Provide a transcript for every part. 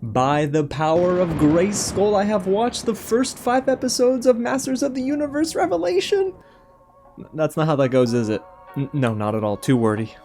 By the power of Grayskull, I have watched the first 5 episodes of Masters of the Universe Revelation. That's not how that goes, is it? No, not at all. Too wordy.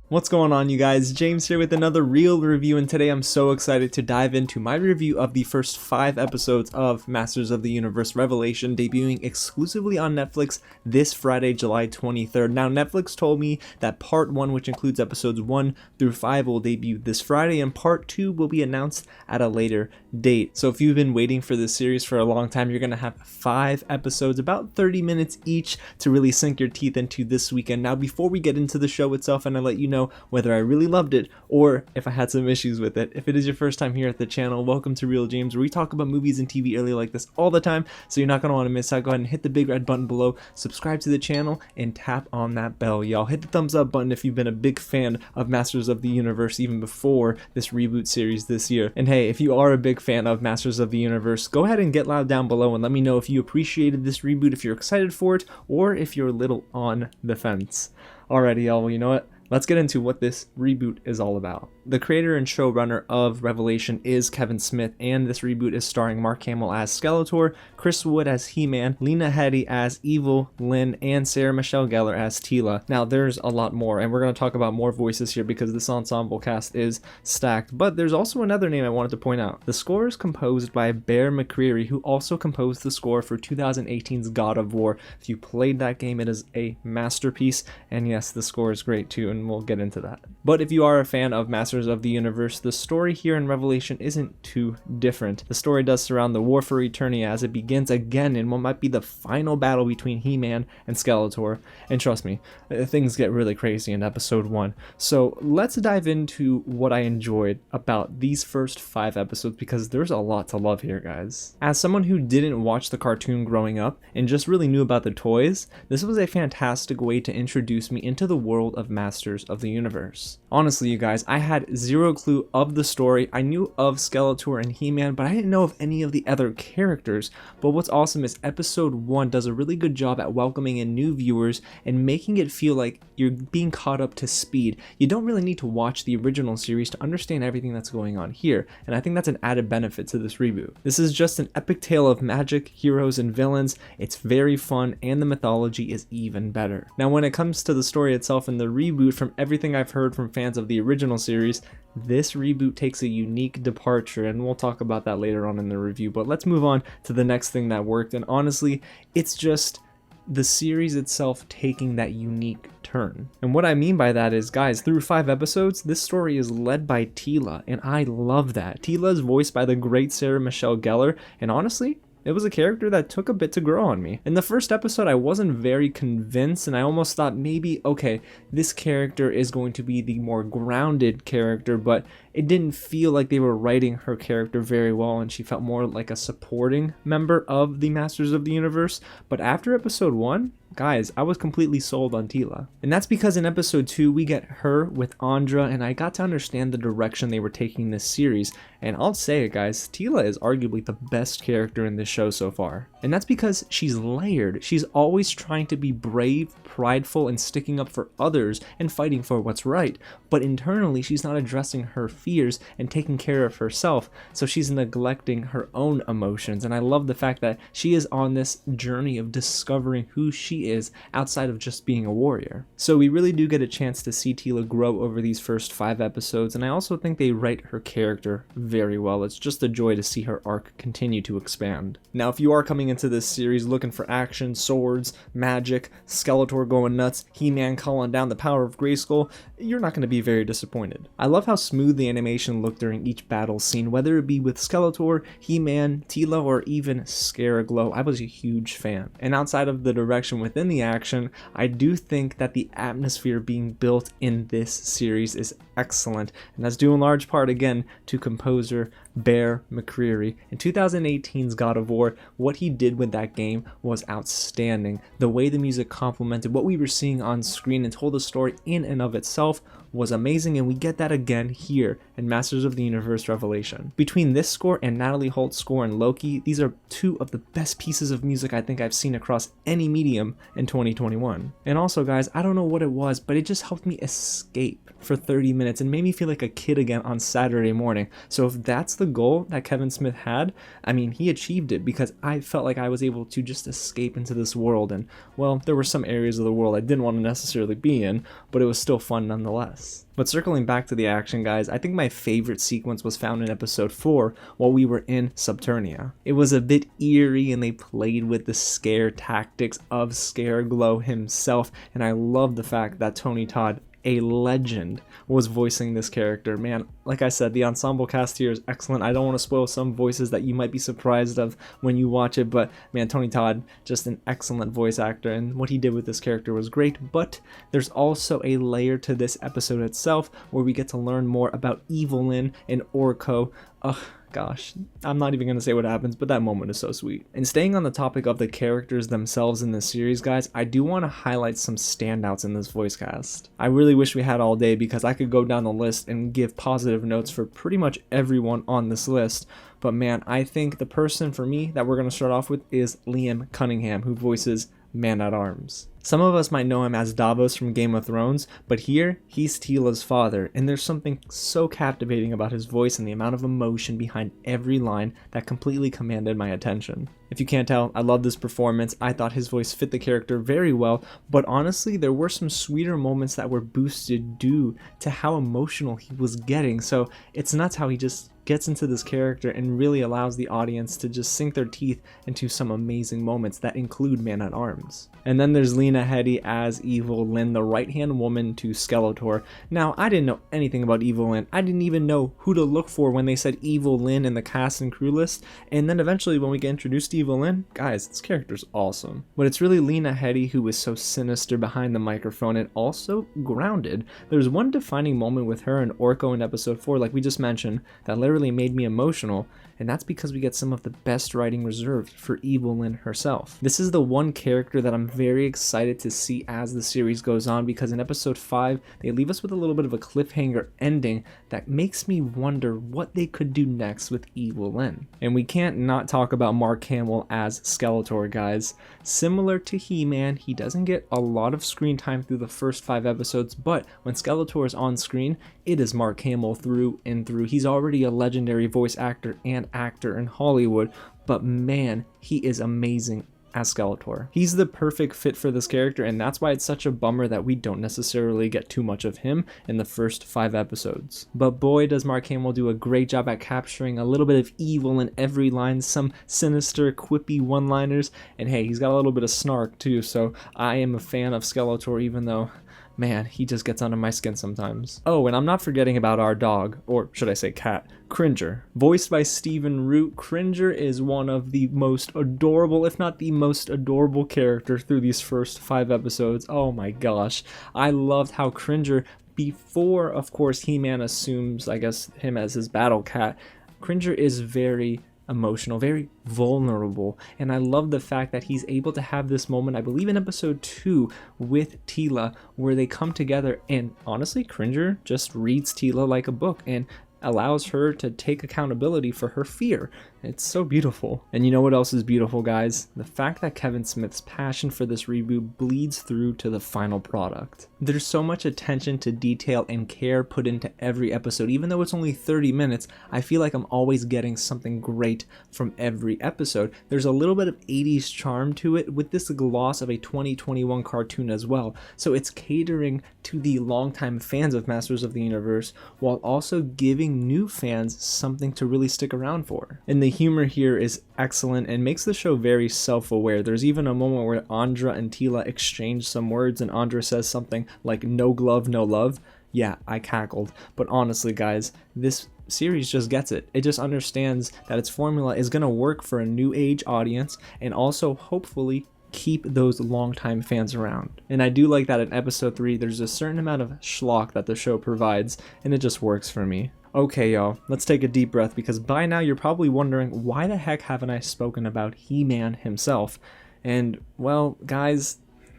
What's going on, you guys? James here with another real review, and today I'm so excited to dive into my review of the first 5 episodes of Masters of the Universe Revelation, debuting exclusively on Netflix this Friday, July 23rd. Now, Netflix told me that Part 1, which includes episodes 1 through 5, will debut this Friday, and Part 2 will be announced at a later date. So if you've been waiting for this series for a long time, you're going to have 5 episodes, about 30 minutes each, to really sink your teeth into this weekend. Now, before we get into the show itself, and I let you know whether I really loved it or if I had some issues with it. If it is your first time here at the channel, welcome to Real James, where we talk about movies and TV early like this all the time, so you're not going to want to miss out. Go ahead and hit the big red button below, subscribe to the channel, and tap on that bell, y'all. Hit the thumbs up button if you've been a big fan of Masters of the Universe even before this reboot series this year. And hey, if you are a big fan of Masters of the Universe, go ahead and get loud down below and let me know if you appreciated this reboot, if you're excited for it, or if you're a little on the fence. Alrighty, y'all, well, you know what? Let's get into what this reboot is all about. The creator and showrunner of Revelation is Kevin Smith, and this reboot is starring Mark Hamill as Skeletor, Chris Wood as He-Man, Lena Headey as Evil-Lyn, and Sarah Michelle Gellar as Teela. Now, there's a lot more, and we're going to talk about more voices here because this ensemble cast is stacked, but there's also another name I wanted to point out. The score is composed by Bear McCreary, who also composed the score for 2018's God of War. If you played that game, it is a masterpiece, and yes, the score is great too, and we'll get into that. But if you are a fan of Masters of the Universe, the story here in Revelation isn't too different. The story does surround the war for Eternia as it begins again in what might be the final battle between He-Man and Skeletor. And trust me, things get really crazy in episode 1. So let's dive into what I enjoyed about these first 5 episodes, because there's a lot to love here, guys. As someone who didn't watch the cartoon growing up and just really knew about the toys, this was a fantastic way to introduce me into the world of Masters of the Universe. Honestly, you guys, I had zero clue of the story. I knew of Skeletor and He-Man, but I didn't know of any of the other characters. But what's awesome is episode 1 does a really good job at welcoming in new viewers and making it feel like you're being caught up to speed. You don't really need to watch the original series to understand everything that's going on here, and I think that's an added benefit to this reboot. This is just an epic tale of magic, heroes, and villains. It's very fun, and the mythology is even better. Now, when it comes to the story itself and the reboot, from everything I've heard from fans of the original series, this reboot takes a unique departure, and we'll talk about that later on in the review. But let's move on to the next thing that worked, and honestly, it's just the series itself taking that unique turn. And what I mean by that is, guys, through 5 episodes, this story is led by Teela, and I love that. Teela is voiced by the great Sarah Michelle Gellar, and honestly, it was a character that took a bit to grow on me. In the first episode, I wasn't very convinced, and I almost thought maybe, okay, this character is going to be the more grounded character, but it didn't feel like they were writing her character very well, and she felt more like a supporting member of the Masters of the Universe. But after episode 1, guys, I was completely sold on Teela. And that's because in episode 2, we get her with Andra, and I got to understand the direction they were taking this series. And I'll say it, guys, Teela is arguably the best character in this show so far. And that's because she's layered. She's always trying to be brave, prideful, and sticking up for others and fighting for what's right. But internally, she's not addressing her fears and taking care of herself, so she's neglecting her own emotions. And I love the fact that she is on this journey of discovering who she is outside of just being a warrior. So we really do get a chance to see Teela grow over these first 5 episodes, and I also think they write her character very well. It's just a joy to see her arc continue to expand. Now, if you are coming into this series looking for action, swords, magic, Skeletor going nuts, He-Man calling down the power of Grayskull, you're not going to be very disappointed. I love how smooth the animation looked during each battle scene, whether it be with Skeletor, He-Man, Teela, or even Scaraglow. I was a huge fan. And outside of the direction within the action, I do think that the atmosphere being built in this series is excellent, and that's due in large part, again, to composer Bear McCreary. In 2018's God of War, what he did with that game was outstanding. The way the music complemented what we were seeing on screen and told a story in and of itself was amazing, and we get that again here in Masters of the Universe Revelation. Between this score and Natalie Holt's score in Loki, these are two of the best pieces of music I think I've seen across any medium in 2021. And also guys, I don't know what it was, but it just helped me escape for 30 minutes and made me feel like a kid again on Saturday morning. So if that's the goal that Kevin Smith had, I mean, he achieved it, because I felt like I was able to just escape into this world. And well, there were some areas of the world I didn't want to necessarily be in, but it was still fun nonetheless. But circling back to the action, guys, I think my favorite sequence was found in episode 4 while we were in Subternia. It was a bit eerie and they played with the scare tactics of Scareglow himself, and I love the fact that Tony Todd, a legend, was voicing this character. Man, like I said, the ensemble cast here is excellent. I don't want to spoil some voices that you might be surprised of when you watch it, but man, Tony Todd, just an excellent voice actor, and what he did with this character was great. But there's also a layer to this episode itself where we get to learn more about Evil-Lyn and Orko. Ugh, gosh, I'm not even going to say what happens, but that moment is so sweet. And staying on the topic of the characters themselves in this series, guys, I do want to highlight some standouts in this voice cast. I really wish we had all day, because I could go down the list and give positive notes for pretty much everyone on this list. But man, I think the person for me that we're going to start off with is Liam Cunningham, who voices Man-at-Arms. Some of us might know him as Davos from Game of Thrones, but here, he's Teela's father, and there's something so captivating about his voice and the amount of emotion behind every line that completely commanded my attention. If you can't tell, I love this performance. I thought his voice fit the character very well, but honestly, there were some sweeter moments that were boosted due to how emotional he was getting, so it's nuts how he just gets into this character and really allows the audience to just sink their teeth into some amazing moments that include Man-at-Arms. And then there's Lena Headey as Evil-Lyn, the right-hand woman to Skeletor. Now, I didn't know anything about Evil-Lyn. I didn't even know who to look for when they said Evil-Lyn in the cast and crew list, and then eventually when we get introduced to Evil-Lyn, guys, this character's awesome. But it's really Lena Headey who is so sinister behind the microphone and also grounded. There's one defining moment with her and Orko in episode 4, like we just mentioned, that literally made me emotional, and that's because we get some of the best writing reserved for Evil-Lyn herself. This is the one character that I'm very excited to see as the series goes on, because in episode 5 they leave us with a little bit of a cliffhanger ending that makes me wonder what they could do next with Evil-Lyn. And we can't not talk about Mark Hamill as Skeletor, guys. Similar to He-Man, he doesn't get a lot of screen time through the first 5 episodes, but when Skeletor is on screen, it is Mark Hamill through and through. He's already a legendary voice actor and actor in Hollywood, but man, he is amazing as Skeletor. He's the perfect fit for this character, and that's why it's such a bummer that we don't necessarily get too much of him in the first 5 episodes. But boy, does Mark Hamill do a great job at capturing a little bit of evil in every line, some sinister, quippy one-liners, and hey, he's got a little bit of snark too, so I am a fan of Skeletor, even though man, he just gets under my skin sometimes. Oh, and I'm not forgetting about our dog, or should I say cat, Cringer. Voiced by Stephen Root, Cringer is one of the most adorable, if not the most adorable character through these first 5 episodes. Oh my gosh. I loved how Cringer, before, of course, He-Man assumes, I guess, him as his battle cat, Cringer is very emotional, very vulnerable, and I love the fact that he's able to have this moment, I believe in episode 2 with Teela, where they come together, and honestly, Cringer just reads Teela like a book and allows her to take accountability for her fear. It's so beautiful. And you know what else is beautiful, guys? The fact that Kevin Smith's passion for this reboot bleeds through to the final product. There's so much attention to detail and care put into every episode. Even though it's only 30 minutes, I feel like I'm always getting something great from every episode. There's a little bit of 80s charm to it with this gloss of a 2021 cartoon as well. So it's catering to the longtime fans of Masters of the Universe while also giving new fans something to really stick around for. And the humor here is excellent and makes the show very self-aware. There's even a moment where Andra and Teela exchange some words and Andra says something like "no glove, no love." Yeah, I cackled. But honestly, guys, this series just gets it. It just understands that its formula is going to work for a new age audience and also hopefully keep those longtime fans around. And I do like that in episode 3 there's a certain amount of schlock that the show provides, and it just works for me. Okay, y'all, let's take a deep breath because by now you're probably wondering why the heck haven't I spoken about He-Man himself? And, well, guys,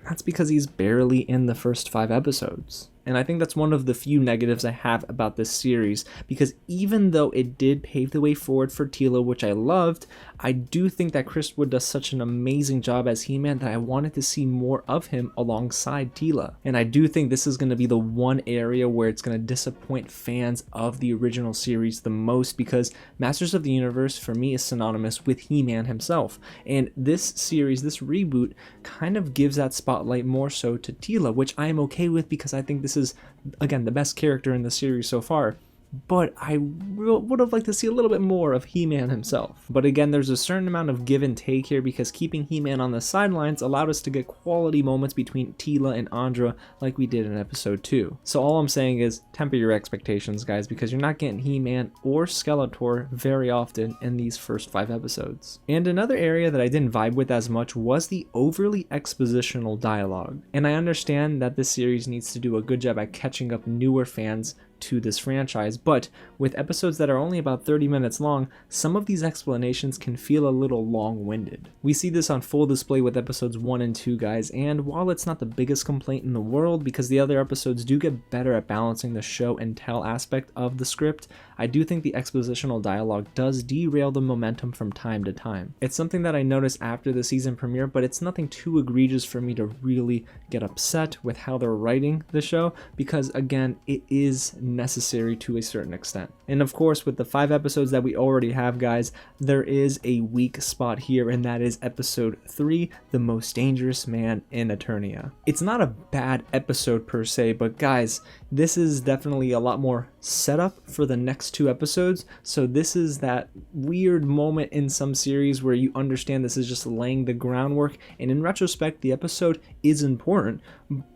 that's because he's barely in the first 5 episodes. And I think that's one of the few negatives I have about this series, because even though it did pave the way forward for Teela, which I loved, I do think that Chris Wood does such an amazing job as He-Man that I wanted to see more of him alongside Teela. And I do think this is going to be the one area where it's going to disappoint fans of the original series the most, because Masters of the Universe for me is synonymous with He-Man himself. And this series, this reboot, kind of gives that spotlight more so to Teela, which I am okay with because I think this is, again, the best character in the series so far. But I would have liked to see a little bit more of He-Man himself. But again, there's a certain amount of give and take here because keeping He-Man on the sidelines allowed us to get quality moments between Teela and Andra like we did in episode 2. So all I'm saying is temper your expectations, guys, because you're not getting He-Man or Skeletor very often in these first 5 episodes. And another area that I didn't vibe with as much was the overly expositional dialogue. And I understand that this series needs to do a good job at catching up newer fans to this franchise, but with episodes that are only about 30 minutes long, some of these explanations can feel a little long-winded. We see this on full display with episodes 1 and 2, guys, and while it's not the biggest complaint in the world because the other episodes do get better at balancing the show and tell aspect of the script, I do think the expositional dialogue does derail the momentum from time to time. It's something that I noticed after the season premiere, but it's nothing too egregious for me to really get upset with how they're writing the show because, again, it is necessary to a certain extent. And of course, with the 5 episodes that we already have, guys, there is a weak spot here, and that is episode 3, The Most Dangerous Man in Eternia. It's not a bad episode per se, but guys, this is definitely a lot more setup for the next 2 episodes. So this is that weird moment in some series where you understand this is just laying the groundwork, and in retrospect, the episode is important,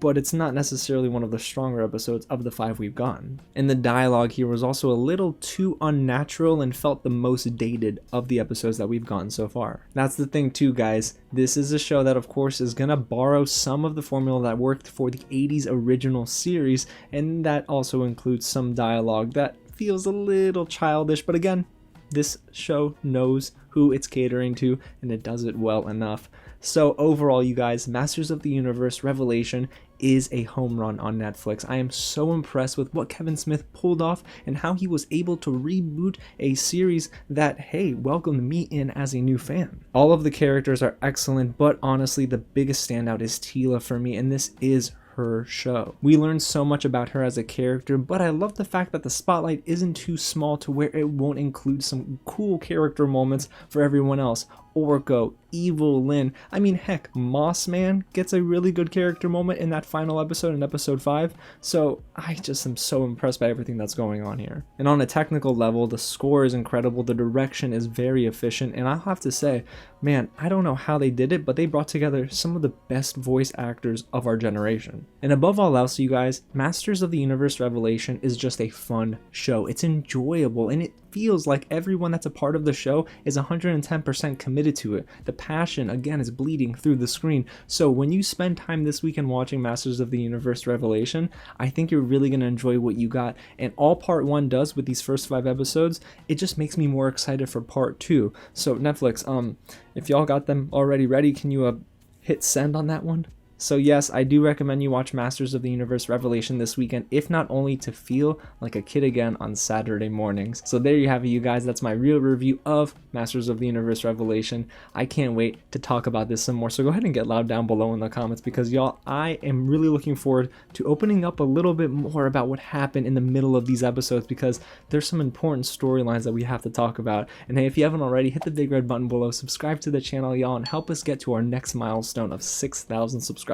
but it's not necessarily one of the stronger episodes of the 5 we've gotten. And the dialogue here was also a little too unnatural and felt the most dated of the episodes that we've gotten so far. That's the thing too, guys. This is a show that of course is gonna borrow some of the formula that worked for the 80s original series, and that also includes some dialogue that feels a little childish, but again, this show knows who it's catering to and it does it well enough. So overall, you guys, Masters of the Universe Revelation is a home run on Netflix. I am so impressed with what Kevin Smith pulled off and how he was able to reboot a series that, hey, welcomed me in as a new fan. All of the characters are excellent, but honestly, the biggest standout is Teela for me, and this is her show. We learned so much about her as a character, but I love the fact that the spotlight isn't too small to where it won't include some cool character moments for everyone else. Orko, Evil-Lyn, I mean heck, Moss Man gets a really good character moment in that final episode in episode 5, so I just am so impressed by everything that's going on here. And on a technical level, the score is incredible, the direction is very efficient, and I'll have to say, man, I don't know how they did it, but they brought together some of the best voice actors of our generation. And above all else, you guys, Masters of the Universe Revelation is just a fun show. It's enjoyable, and it feels like everyone that's a part of the show is 110% committed to it. The passion, again, is bleeding through the screen. So when you spend time this weekend watching Masters of the Universe Revelation, I think you're really going to enjoy what you got. And all part 1 does with these first 5 episodes, it just makes me more excited for part 2. So Netflix, if y'all got them already ready, can you hit send on that one? So yes, I do recommend you watch Masters of the Universe Revelation this weekend, if not only to feel like a kid again on Saturday mornings. So there you have it, you guys. That's my real review of Masters of the Universe Revelation. I can't wait to talk about this some more, so go ahead and get loud down below in the comments, because y'all, I am really looking forward to opening up a little bit more about what happened in the middle of these episodes, because there's some important storylines that we have to talk about. And hey, if you haven't already, hit the big red button below, subscribe to the channel, y'all, and help us get to our next milestone of 6,000 subscribers.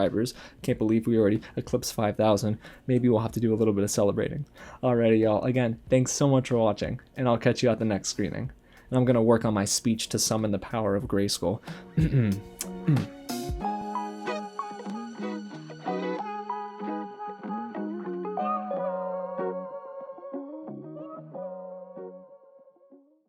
Can't believe we already eclipsed 5,000. Maybe we'll have to do a little bit of celebrating. Alrighty, y'all. Again, thanks so much for watching, and I'll catch you at the next screening. And I'm gonna work on my speech to summon the power of Grayskull.